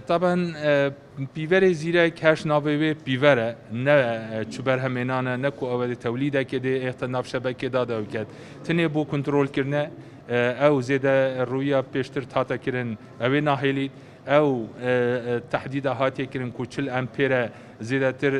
طبعا پیوری زیره کش نابوی پیوره نه چوبر همینانه نه کو اول تولیده که ده اختناف شبکه داده وکد تنه بو کنترل کرنه او زیده رویا پیشتر تاتا کرن اوی ناهیلید او تحديد هاتي كرن كوچل امپيره زيادتر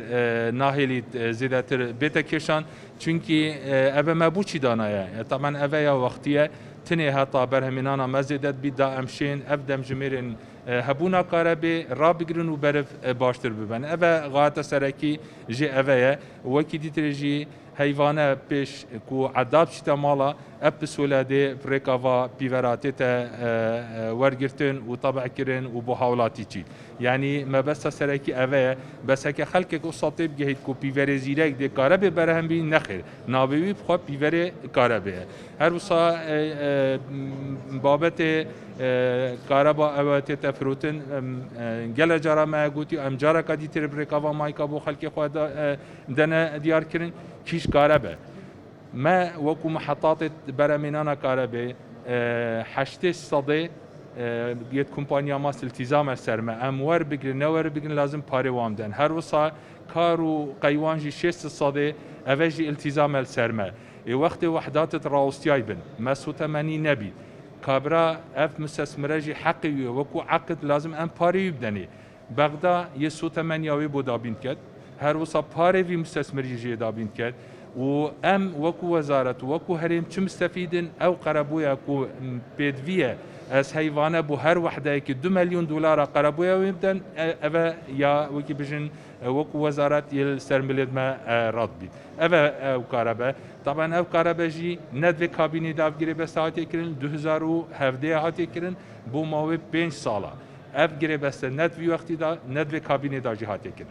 ناهيليت زيادتر بيتا كيشان چونكي ابا ما بوچي دانايا طبعا ابا يا وقتيه تني هاتا برهمينانا مزيدت بيدا امشين افدم جميرن هبونا قاربي رابگرن و برف باشتر ببن ابا غاتا سركي جي ابا وكي ديترجي حیوانه پیش کو عذاب شتا مالا اب سولاده فريكافا بيفراتيتا ورگرتن و طبع کرن و بحاولاتي چی يعني ما بس سركي اوه بس هك خلق کو صاطب جهد کو بيفر زيرك دي كاربه برهم بي نخير نابوي بخو بيفر كاربه هر وصا بابت كاربا اوت تفروتن جل جرا ما قوتي ام جرا كدي تر فريكافا مايكا بو خلق خو دنا ديار کرن كيش كهرباء ما وكو محطات برامينانا كهرباء حشتش صدي جيت كومبانيا ماس التزام السرمة اموار بقرن نور بقرن لازم باري وامدن هر وصا كارو قيوانجي شيست الصدي افجي التزام السرمة وقت وحدات الراوستياي بن ما سو 80 نبي كابرا اف مستثمرجي حقي وكو عقد لازم ام باري يبدني بغدا يسو 8 وي بودابين كد هر وصا پاره وی مستثمری جه دابین کرد و ام وکو وزارت وکو هریم چه مستفیدن او قربویا کو پیدویه از حیوانه بو هر وحده که 2 مليون دلار قربویا ویبدن اوه یا وکی بجن وکو وزارت یل سرملید ما راد بید اوه او قربه طبعا او قربه جی ندوی کابینی دافگیری بسته هاتی کرن 2017 هاتی کرن بو ماوی 5 ساله اف گیری بسته ندوی وقتی دا ندوی کابینی دا جی هاتی کرن